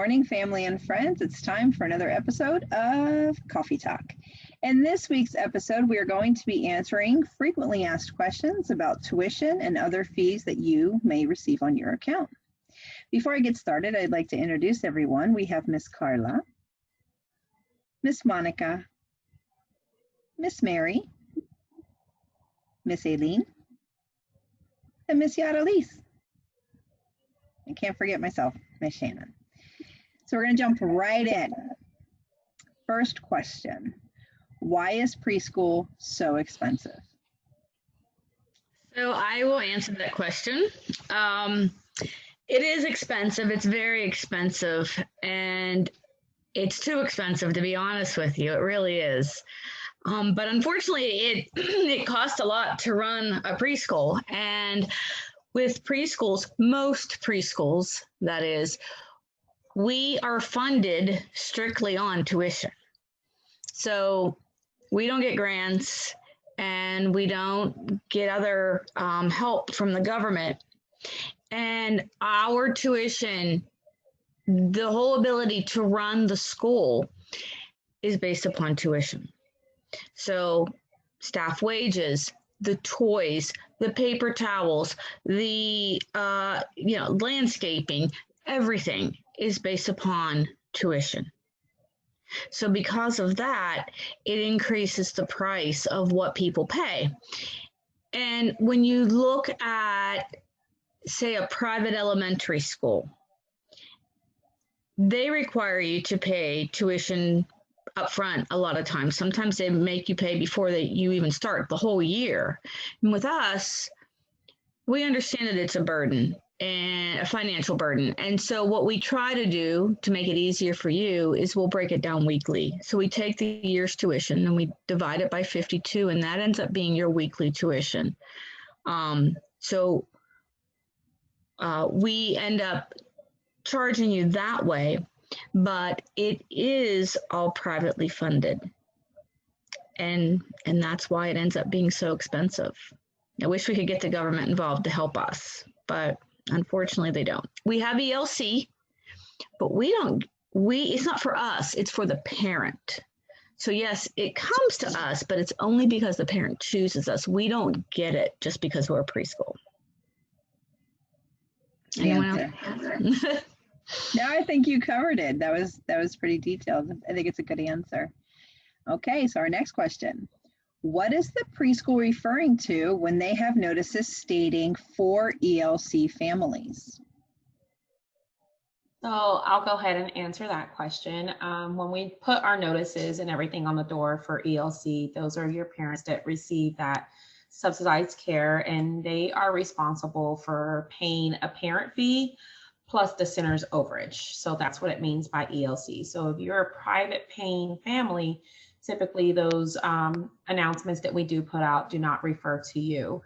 morning, family and friends. It's time for another episode of Coffee Talk. In this week's episode, we are going to be answering frequently asked questions about tuition and other fees that you may receive on your account. Before I get started, I'd like to introduce everyone. We have Miss Carla, Miss Monica, Miss Mary, Miss Aileen, and Miss Yaralise. I can't forget myself, Miss Shannon. So we're going to jump right in. First question, why is preschool so expensive? So I will answer that question. It is expensive. It's very expensive, and it's too expensive, to be honest with you. It really is. But unfortunately, it costs a lot to run a preschool. And with preschools, most preschools, that is, we are funded strictly on tuition. So we don't get grants and we don't get other help from the government. And our tuition, the whole ability to run the school is based upon tuition. So staff wages, the toys, the paper towels, the landscaping, everything is based upon tuition. So because of that, it increases the price of what people pay. And when you look at, say, a private elementary school, they require you to pay tuition up front a lot of times. Sometimes they make you pay before you even start the whole year. And with us, we understand that it's a burden and a financial burden. And so what we try to do to make it easier for you is we'll break it down weekly. So we take the year's tuition and we divide it by 52, and that ends up being your weekly tuition. We end up charging you that way, but it is all privately funded. And that's why it ends up being so expensive. I wish we could get the government involved to help us, but unfortunately they don't. We have ELC, but it's not for us, it's for the parent. So yes, it comes to us, but it's only because the parent chooses us. We don't get it just because we're a preschool. Anyone else? No, I think you covered it. That was pretty detailed. I think it's a good answer. Okay, so our next question. What is the preschool referring to when they have notices stating for ELC families? So I'll go ahead and answer that question. When we put our notices and everything on the door for ELC, those are your parents that receive that subsidized care, and they are responsible for paying a parent fee plus the center's overage. So that's what it means by ELC. So if you're a private paying family, typically those announcements that we do put out do not refer to you.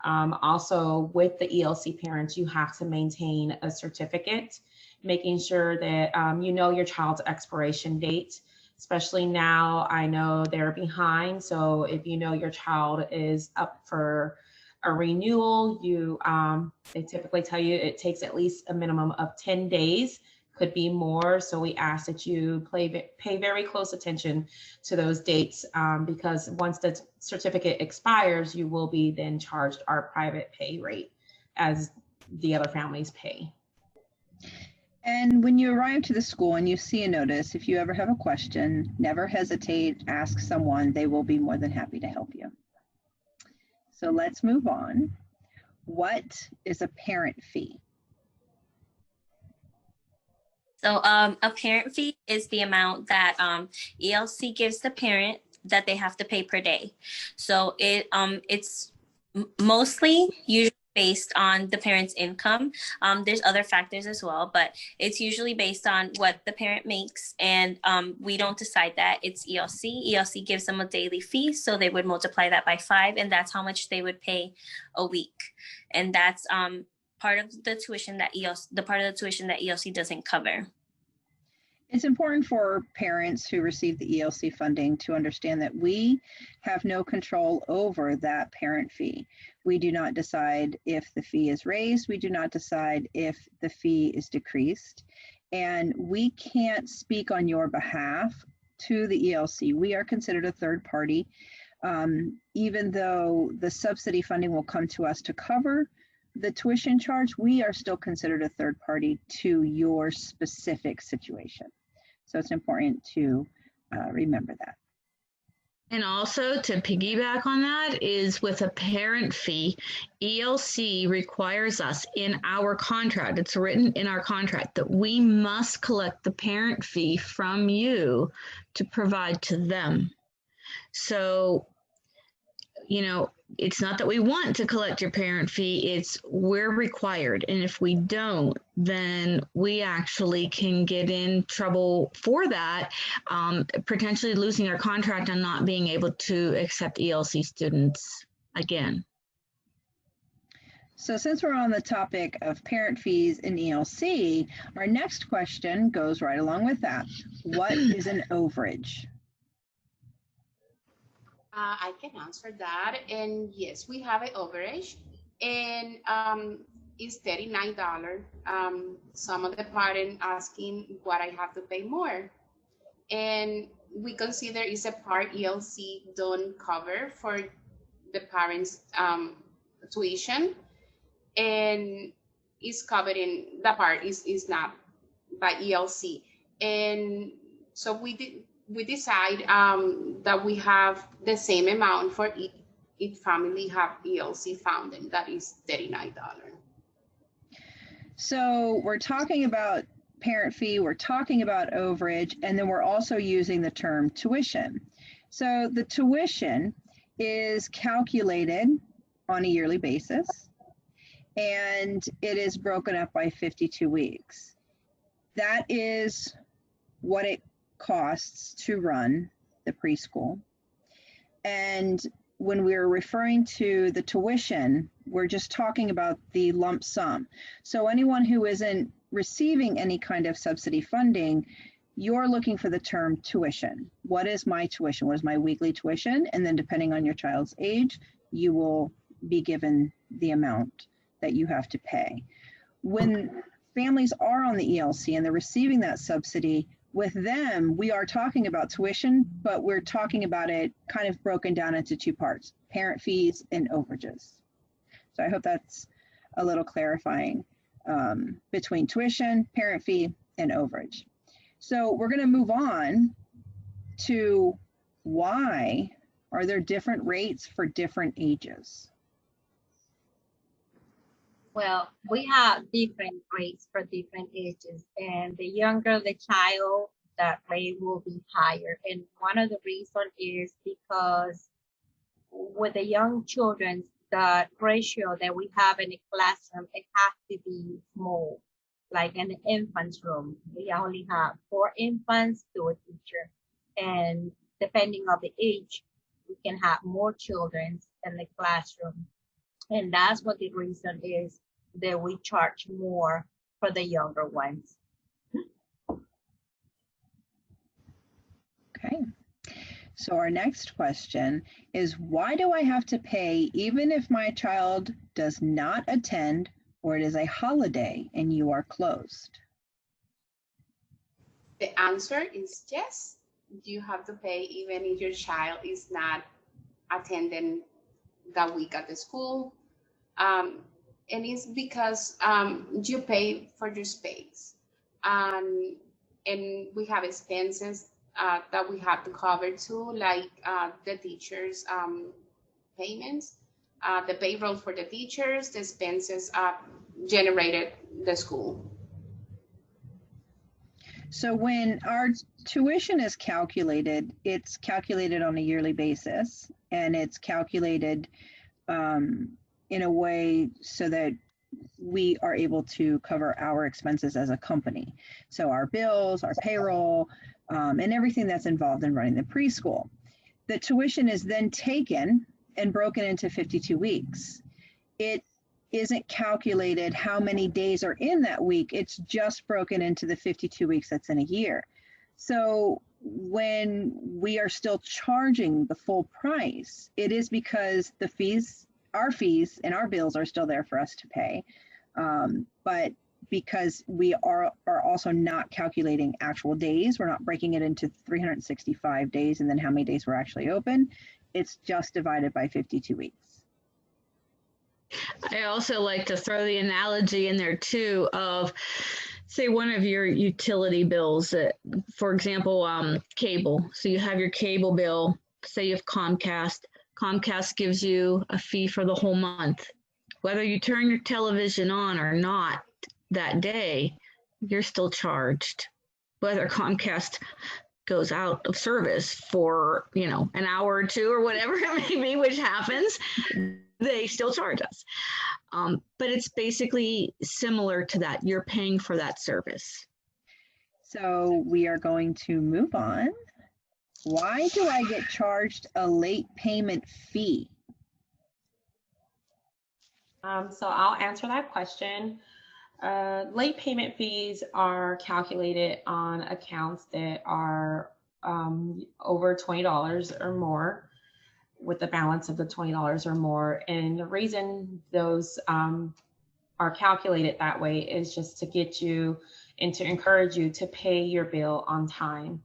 Also, with the ELC parents, you have to maintain a certificate, making sure that you know your child's expiration date. Especially now, I know they're behind. So if you know your child is up for a renewal, they typically tell you it takes at least a minimum of 10 days, could be more. So we ask that you pay very close attention to those dates because once the certificate expires, you will be then charged our private pay rate as the other families pay. And when you arrive to the school and you see a notice, if you ever have a question, never hesitate, ask someone. They will be more than happy to help you. So let's move on. What is a parent fee? So a parent fee is the amount that ELC gives the parent that they have to pay per day. So it's mostly usually based on the parent's income. There's other factors as well, but it's usually based on what the parent makes, and we don't decide that. It's ELC. ELC gives them a daily fee, so they would multiply that by 5, and that's how much they would pay a week. And that's part of the tuition that ELC doesn't cover. It's important for parents who receive the ELC funding to understand that we have no control over that parent fee. We do not decide if the fee is raised. We do not decide if the fee is decreased. and we can't speak on your behalf to the ELC. We are considered a third party. Even though the subsidy funding will come to us to cover the tuition charge, we are still considered a third party to your specific situation. So it's important to remember that. And also to piggyback on that is with a parent fee, ELC requires us in our contract, it's written in our contract that we must collect the parent fee from you to provide to them. So, you know, it's not that we want to collect your parent fee, it's we're required. And if we don't, then we actually can get in trouble for that, potentially losing our contract and not being able to accept ELC students again. So since we're on the topic of parent fees in ELC, our next question goes right along with that. What is an overage? I can answer that. And yes, we have an overage, and it's $39. Some of the parents asking what I have to pay more. And we consider it's a part ELC don't cover for the parents' tuition, and is covered in the part is not by ELC. And so we decide that we have the same amount for each family have ELC funding, that is $39. So we're talking about parent fee, we're talking about overage, and then we're also using the term tuition. So the tuition is calculated on a yearly basis, and it is broken up by 52 weeks. That is what it costs to run the preschool. And when we're referring to the tuition, we're just talking about the lump sum. So anyone who isn't receiving any kind of subsidy funding, you're looking for the term tuition. What is my tuition? What is my weekly tuition? And then depending on your child's age, you will be given the amount that you have to pay. When families are on the ELC and they're receiving that subsidy, with them, we are talking about tuition, but we're talking about it kind of broken down into two parts, parent fees and overages. So I hope that's a little clarifying between tuition, parent fee, and overage. So we're going to move on to why are there different rates for different ages? Well, we have different rates for different ages, and the younger the child, that rate will be higher. And one of the reasons is because with the young children, the ratio that we have in the classroom, it has to be small, like in the infant's room. We only have 4 infants to a teacher, and depending on the age, we can have more children in the classroom. And that's what the reason is that we charge more for the younger ones. Okay. So our next question is, why do I have to pay even if my child does not attend or it is a holiday and you are closed? The answer is yes. You have to pay even if your child is not attending that week at the school. And it's because you pay for your space. And we have expenses that we have to cover too, like the teachers' payments, the payroll for the teachers, the expenses generated the school. So when our tuition is calculated, it's calculated on a yearly basis, and it's calculated in a way so that we are able to cover our expenses as a company. So our bills, our payroll, and everything that's involved in running the preschool. The tuition is then taken and broken into 52 weeks. It isn't calculated how many days are in that week. It's just broken into the 52 weeks that's in a year. So when we are still charging the full price, it is because the fees, our fees and our bills are still there for us to pay. But because we are also not calculating actual days. We're not breaking it into 365 days and then how many days we're actually open. It's just divided by 52 weeks. I also like to throw the analogy in there too of, say, one of your utility bills, for example, cable. So you have your cable bill, say you have Comcast. Comcast gives you a fee for the whole month. Whether you turn your television on or not that day, you're still charged. Whether Comcast goes out of service for, an hour or two or whatever it may be, which happens, they still charge us. But it's basically similar to that. You're paying for that service. So we are going to move on. Why do I get charged a late payment fee? So I'll answer that question. Late payment fees are calculated on accounts that are over $20 or more, with the balance of the $20 or more. And the reason those are calculated that way is just to get you and to encourage you to pay your bill on time.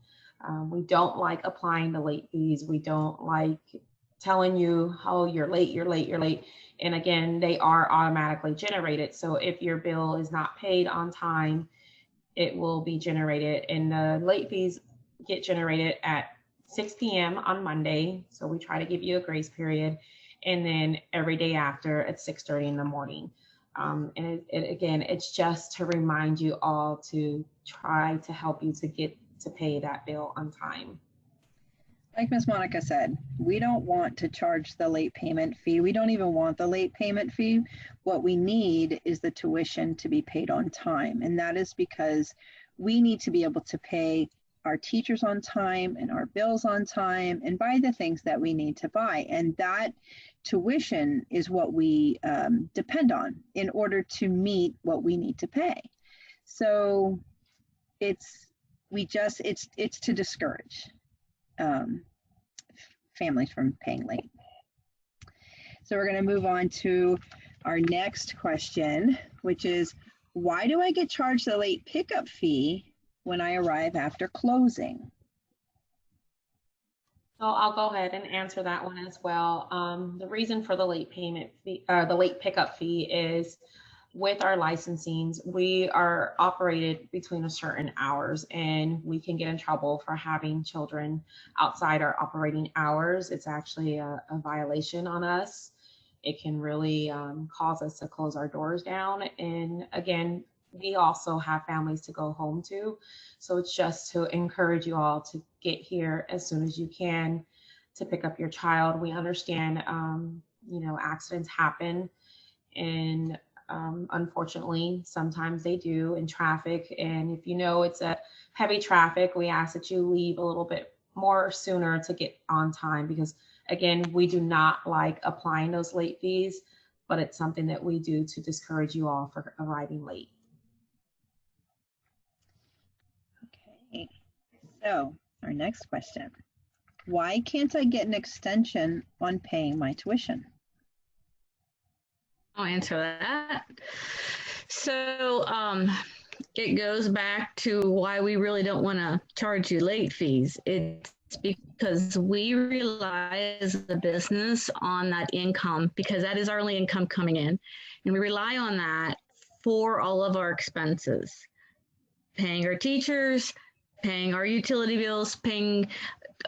We don't like applying the late fees. We don't like telling you, oh, you're late, you're late, you're late. And again, they are automatically generated. So if your bill is not paid on time, it will be generated. And the late fees get generated at 6 p.m. on Monday. So we try to give you a grace period. And then every day after at 6:30 in the morning. And again, it's just to remind you all to try to help you to get to pay that bill on time. Like Ms. Monica said, we don't want to charge the late payment fee. We don't even want the late payment fee. What we need is the tuition to be paid on time. And that is because we need to be able to pay our teachers on time and our bills on time and buy the things that we need to buy. And that tuition is what we depend on in order to meet what we need to pay. So it's to discourage families from paying late. So we're going to move on to our next question, which is, why do I get charged the late pickup fee when I arrive after closing? So I'll go ahead and answer that one as well. The reason for the late payment fee, the late pickup fee, is with our licensings, we are operated between a certain hours, and we can get in trouble for having children outside our operating hours. It's actually a violation on us. It can really cause us to close our doors down. And again, we also have families to go home to. So it's just to encourage you all to get here as soon as you can to pick up your child. We understand, accidents happen, and unfortunately, sometimes they do in traffic. And if you know it's a heavy traffic, we ask that you leave a little bit more sooner to get on time, because again, we do not like applying those late fees, but it's something that we do to discourage you all for arriving late. Okay, so our next question, why can't I get an extension on paying my tuition? I'll answer that. So it goes back to why we really don't want to charge you late fees. It's because we rely as a business on that income, because that is our only income coming in. And we rely on that for all of our expenses, paying our teachers, paying our utility bills, paying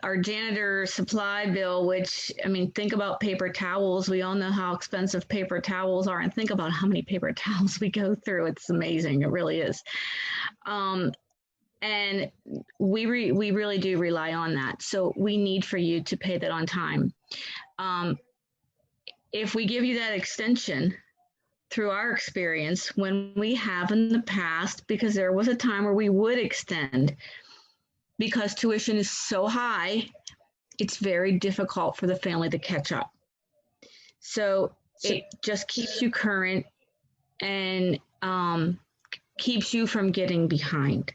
our janitor supply bill, which, I mean, think about paper towels. We all know how expensive paper towels are, and think about how many paper towels we go through. It's amazing. It really is. And we really do rely on that. So we need for you to pay that on time. If we give you that extension, through our experience, when we have in the past, because there was a time where we would extend, because tuition is so high, it's very difficult for the family to catch up. So it just keeps you current and keeps you from getting behind.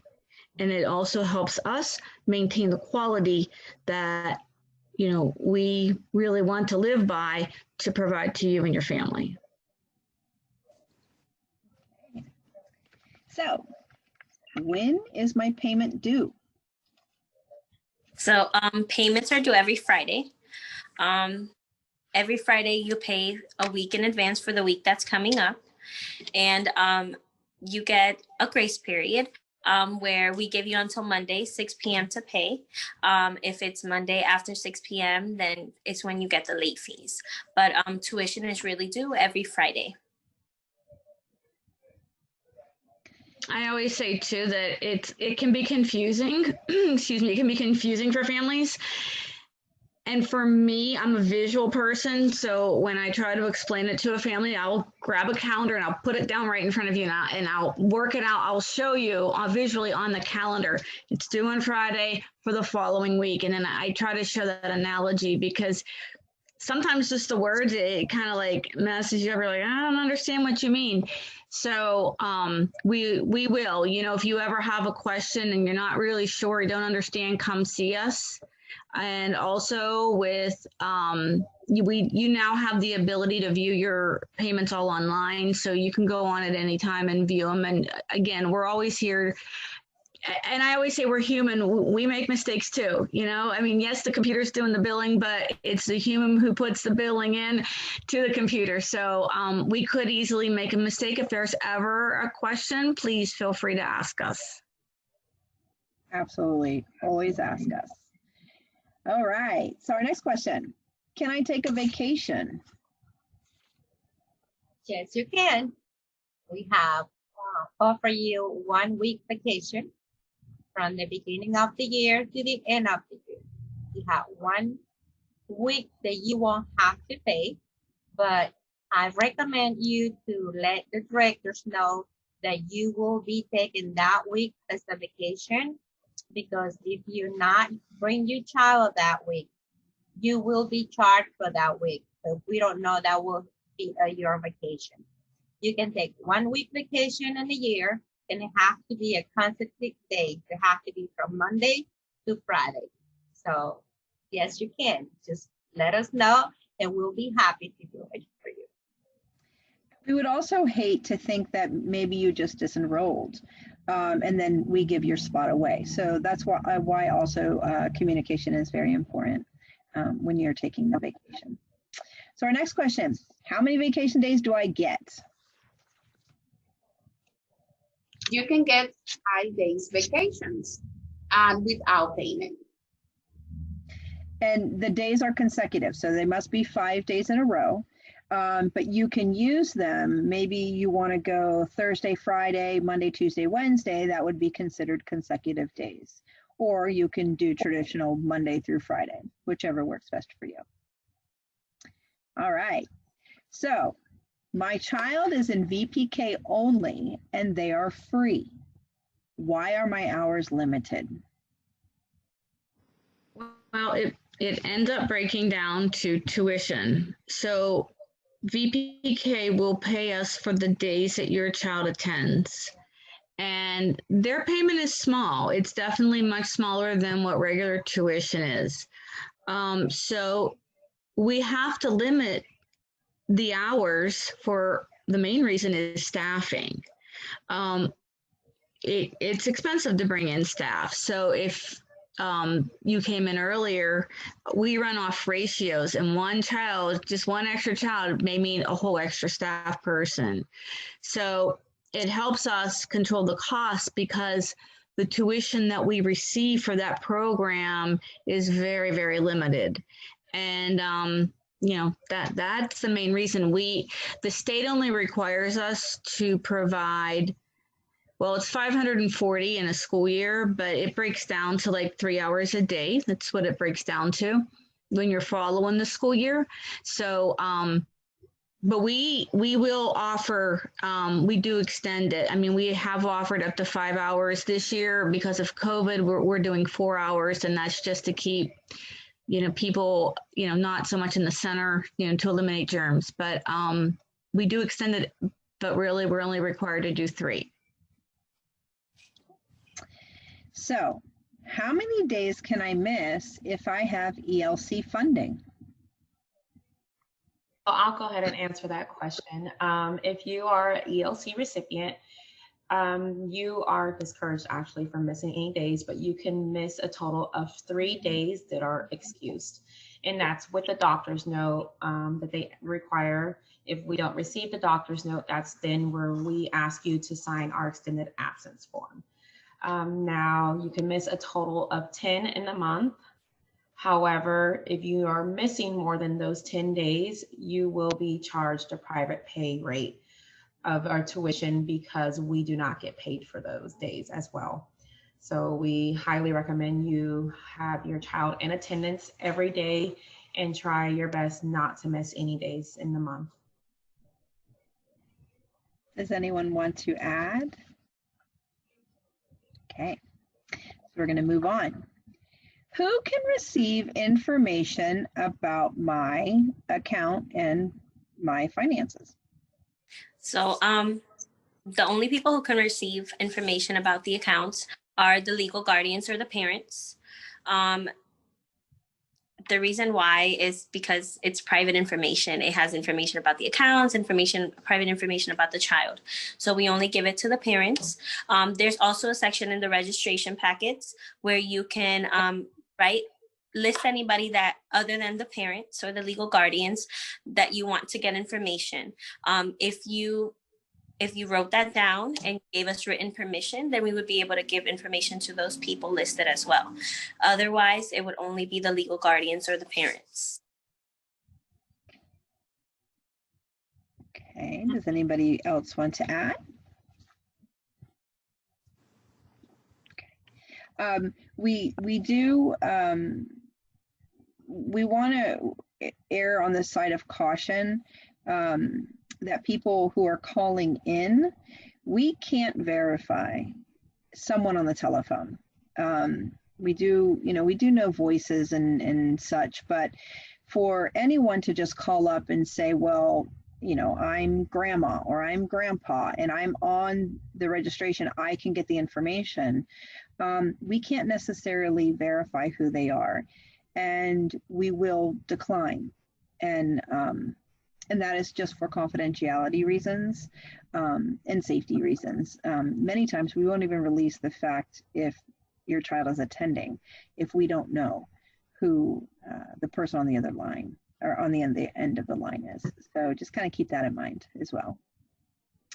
And it also helps us maintain the quality that, we really want to live by to provide to you and your family. So when is my payment due? So payments are due every Friday. Every Friday you pay a week in advance for the week that's coming up. And you get a grace period where we give you until Monday, 6 p.m. to pay. If it's Monday after 6 p.m., then it's when you get the late fees. But tuition is really due every Friday. I always say too that it can be confusing. Excuse me, it can be confusing for families. And for me, I'm a visual person, so when I try to explain it to a family, I'll grab a calendar and I'll put it down right in front of you, and I'll work it out. I'll show you visually on the calendar. It's due on Friday for the following week, and then I try to show that analogy because sometimes just the words, it kind of like messes you up. You're like, I don't understand what you mean. So we will, if you ever have a question and you're not really sure, you don't understand, come see us. And also with you now have the ability to view your payments all online, so you can go on at any time and view them. And again, we're always here. And I always say we're human. We make mistakes too. Yes, the computer's doing the billing, but it's the human who puts the billing in to the computer. So we could easily make a mistake. If there's ever a question, please feel free to ask us. Absolutely. Always ask us. All right. So our next question, can I take a vacation? Yes, you can. We have offer you 1 week vacation from the beginning of the year to the end of the year. You have 1 week that you won't have to pay, but I recommend you to let the directors know that you will be taking that week as a vacation, because if you not bring your child that week, you will be charged for that week. So we don't know that will be your vacation. You can take 1 week vacation in a year, and it has to be a consecutive day. It has to be from Monday to Friday. So yes, you can. Just let us know and we'll be happy to do it for you. We would also hate to think that maybe you just disenrolled and then we give your spot away. So that's why also communication is very important when you're taking the vacation. So our next question, how many vacation days do I get? You can get 5 days vacations and without payment. And the days are consecutive, so they must be 5 days in a row. But you can use them. Maybe you want to go Thursday, Friday, Monday, Tuesday, Wednesday. That would be considered consecutive days. Or you can do traditional Monday through Friday, whichever works best for you. All right. So my child is in VPK only and they are free. Why are my hours limited? Well, it ends up breaking down to tuition. So VPK will pay us for the days that your child attends. And their payment is small. It's definitely much smaller than what regular tuition is. So we have to limit the hours for the main reason is staffing. It's expensive to bring in staff. So if you came in earlier, we run off ratios, and one child, just one extra child may mean a whole extra staff person. So it helps us control the cost because the tuition that we receive for that program is very, very limited. And that's the main reason. The state only requires us to provide, well, it's 540 in a school year, but it breaks down to like 3 hours a day. That's what it breaks down to when you're following the school year. So, but we will offer, we do extend it. I mean, we have offered up to 5 hours this year. Because of COVID, we're doing 4 hours, and that's just to keep, people, not so much in the center, to eliminate germs. But we do extend it, but really we're only required to do 3. So how many days can I miss if I have ELC funding? I'll go ahead and answer that question. If you are an ELC recipient, You are discouraged actually from missing any days, but you can miss a total of 3 days that are excused. And that's with the doctor's note that they require. If we don't receive the doctor's note, that's then where we ask you to sign our extended absence form. Now, you can miss a total of 10 in a month. However, if you are missing more than those 10 days, you will be charged a private pay rate of our tuition because we do not get paid for those days as well. So we highly recommend you have your child in attendance every day and try your best not to miss any days in the month. Does anyone want to add? Okay, so we're going to move on. Who can receive information about my account and my finances? So the only people who can receive information about the accounts are the legal guardians or the parents. The reason why is because it's private information. It has information about the accounts, private information about the child. So we only give it to the parents. There's also a section in the registration packets where you can list anybody that other than the parents or the legal guardians that you want to get information. If you wrote that down and gave us written permission, then we would be able to give information to those people listed as well. Otherwise, it would only be the legal guardians or the parents. Okay, does anybody else want to add? Okay. We want to err on the side of caution. That people who are calling in, we can't verify someone on the telephone. We do know voices and such, but for anyone to just call up and say, well, I'm grandma or I'm grandpa and I'm on the registration, I can get the information. We can't necessarily verify who they are, and we will decline. And that is just for confidentiality reasons and safety reasons. Many times we won't even release the fact if your child is attending, if we don't know who the person on the other line or on the end of the line is. So just kind of keep that in mind as well.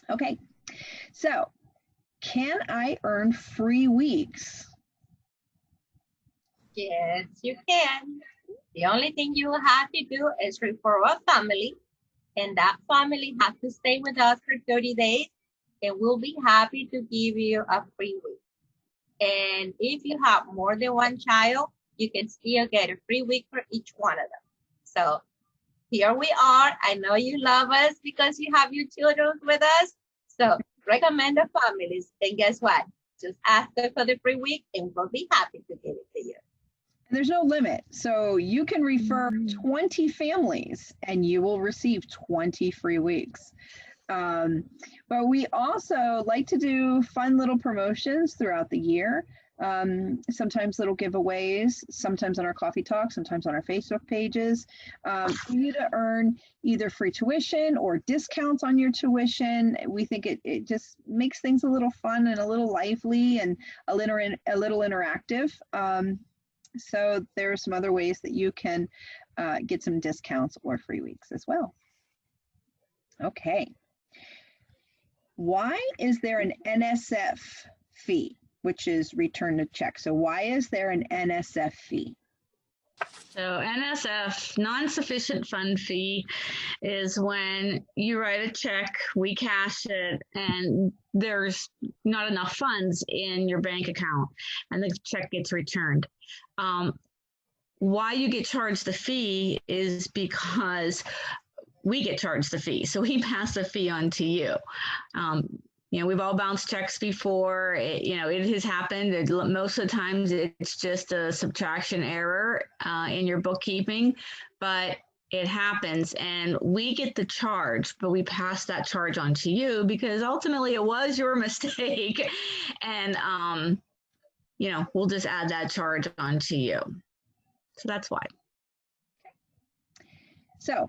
Okay, so can I earn free weeks? Yes, you can. The only thing you have to do is refer a family, and that family has to stay with us for 30 days, and we'll be happy to give you a free week. And if you have more than one child, you can still get a free week for each one of them. So here we are. I know you love us because you have your children with us. So recommend the families, and guess what? Just ask them for the free week, and we'll be happy to give it to you. And there's no limit. So you can refer 20 families and you will receive 20 free weeks. But we also like to do fun little promotions throughout the year. Sometimes little giveaways, sometimes on our coffee talk, sometimes on our Facebook pages, for you to earn either free tuition or discounts on your tuition. We think it just makes things a little fun and a little lively and a little interactive. So there are some other ways that you can get some discounts or free weeks as well. Okay. Why is there an NSF fee, which is return to check? So why is there an NSF fee? So NSF, non-sufficient fund fee, is when you write a check, we cash it, and there's not enough funds in your bank account, and the check gets returned. Why you get charged the fee is because we get charged the fee. So we pass the fee on to you. We've all bounced checks before. It has happened. Most of the times it's just a subtraction error in your bookkeeping, but it happens and we get the charge, but we pass that charge on to you because ultimately it was your mistake. And, we'll just add that charge on to you. So that's why. So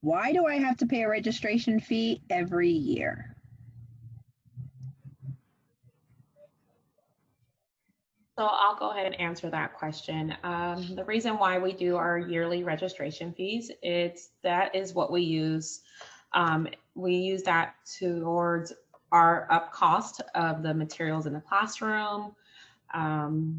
why do I have to pay a registration fee every year? So I'll go ahead and answer that question. The reason why we do our yearly registration fees, that is what we use. We use that towards our up cost of the materials in the classroom, our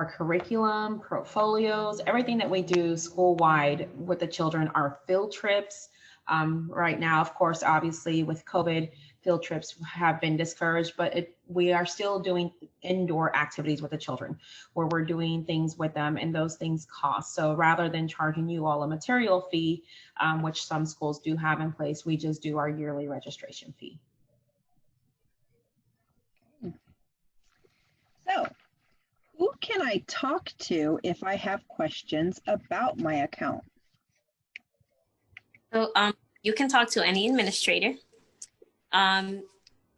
curriculum, portfolios, everything that we do school-wide with the children, our field trips. Right now, of course, obviously with COVID, field trips have been discouraged, but we are still doing indoor activities with the children where we're doing things with them, and those things cost. So rather than charging you all a material fee, which some schools do have in place, we just do our yearly registration fee. So, who can I talk to if I have questions about my account? So you can talk to any administrator.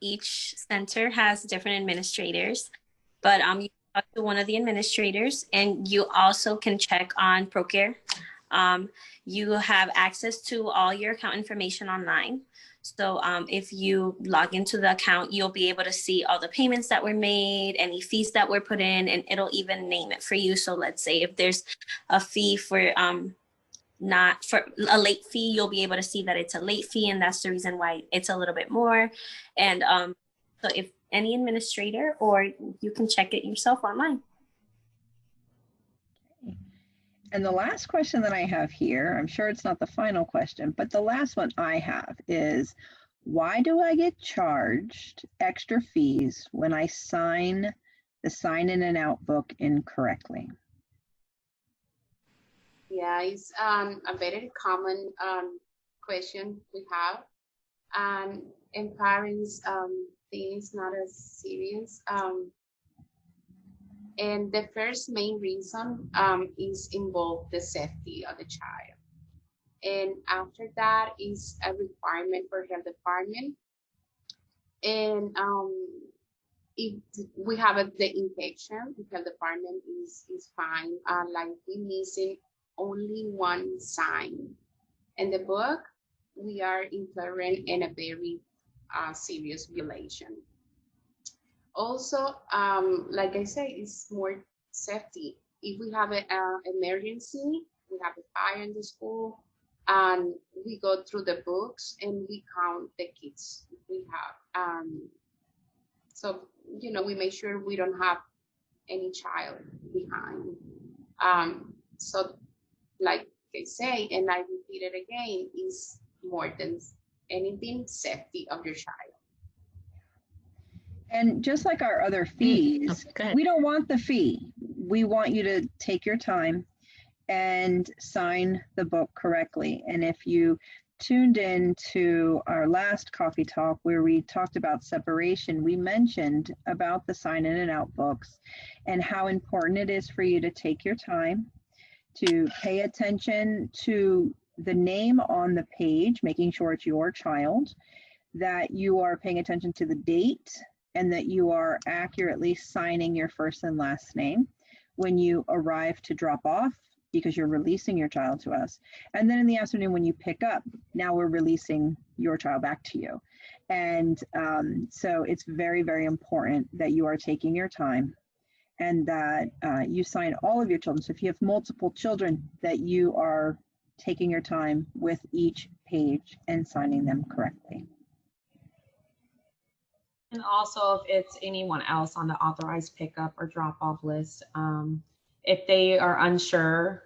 Each center has different administrators, but you can talk to one of the administrators, and you also can check on ProCare. You have access to all your account information online. So if you log into the account, you'll be able to see all the payments that were made, any fees that were put in, and it'll even name it for you. So let's say if there's a fee for not for a late fee, you'll be able to see that it's a late fee, and that's the reason why it's a little bit more. And so if any administrator, or you can check it yourself online. And the last question that I have here, I'm sure it's not the final question, but the last one I have is, why do I get charged extra fees when I sign the sign in and out book incorrectly? Yeah, it's a very common question we have. And parents think it's not as serious. And the first main reason is involve the safety of the child. And after that is a requirement for health department. And if we have the infection, the health department is fine. Like we missing only one sign in the book, we are incurring in a very serious violation. Also, like I say, it's more safety. If we have an emergency, we have a fire in the school, and we go through the books and we count the kids we have. So, we make sure we don't have any child behind. So, like I say, and I repeat it again, is more than anything, safety of your child. And just like our other fees, we don't want the fee. We want you to take your time and sign the book correctly. And if you tuned in to our last coffee talk where we talked about separation, we mentioned about the sign in and out books and how important it is for you to take your time to pay attention to the name on the page, making sure it's your child, that you are paying attention to the date, and that you are accurately signing your first and last name when you arrive to drop off, because you're releasing your child to us. And then in the afternoon when you pick up, now we're releasing your child back to you. And so it's very, very important that you are taking your time and that you sign all of your children. So if you have multiple children, that you are taking your time with each page and signing them correctly. And also, if it's anyone else on the authorized pickup or drop-off list, if they are unsure,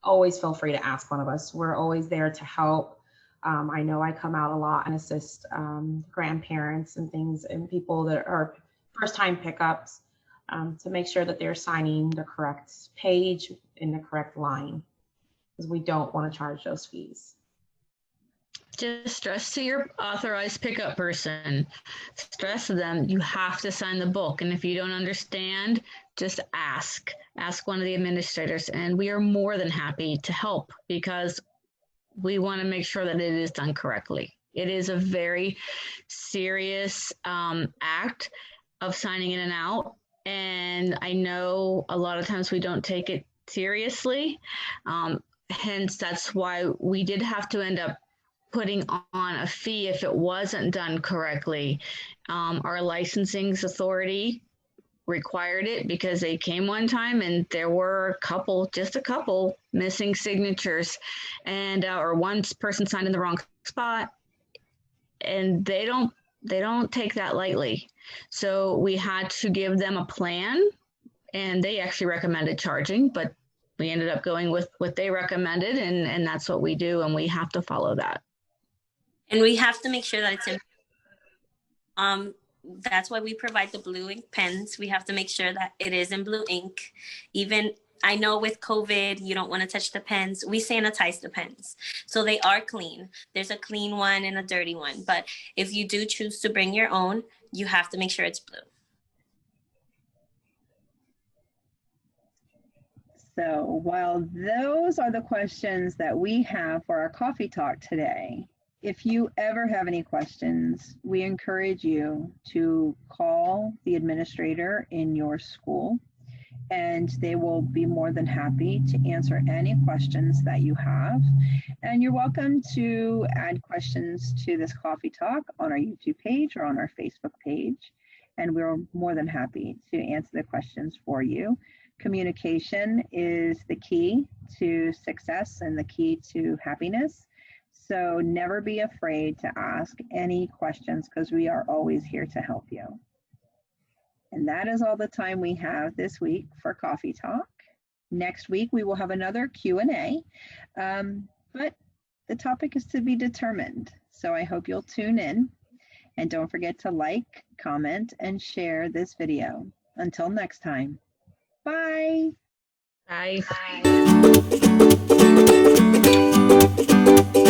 always feel free to ask one of us. We're always there to help. I know I come out a lot and assist grandparents and things and people that are first-time pickups to make sure that they're signing the correct page in the correct line, because we don't want to charge those fees. Just stress to your authorized pickup person, stress to them, you have to sign the book. And if you don't understand, just ask one of the administrators, and we are more than happy to help because we want to make sure that it is done correctly. It is a very serious act of signing in and out. And I know a lot of times we don't take it seriously. Hence, that's why we did have to end up putting on a fee if it wasn't done correctly. Our licensing authority required it because they came one time and there were just a couple missing signatures, and or one person signed in the wrong spot, and they don't take that lightly. So we had to give them a plan, and they actually recommended charging, but we ended up going with what they recommended, and that's what we do, and we have to follow that. And we have to make sure that it's in, that's why we provide the blue ink pens. We have to make sure that it is in blue ink. Even, I know with COVID, you don't want to touch the pens. We sanitize the pens, so they are clean. There's a clean one and a dirty one. But if you do choose to bring your own, you have to make sure it's blue. So while those are the questions that we have for our coffee talk today, if you ever have any questions, we encourage you to call the administrator in your school, and they will be more than happy to answer any questions that you have. And you're welcome to add questions to this coffee talk on our YouTube page or on our Facebook page, and we're more than happy to answer the questions for you. Communication is the key to success and the key to happiness. So never be afraid to ask any questions, because we are always here to help you. And that is all the time we have this week for Coffee Talk. Next week, we will have another Q&A, but the topic is to be determined. So I hope you'll tune in, and don't forget to like, comment, and share this video. Until next time, bye. Bye. Bye.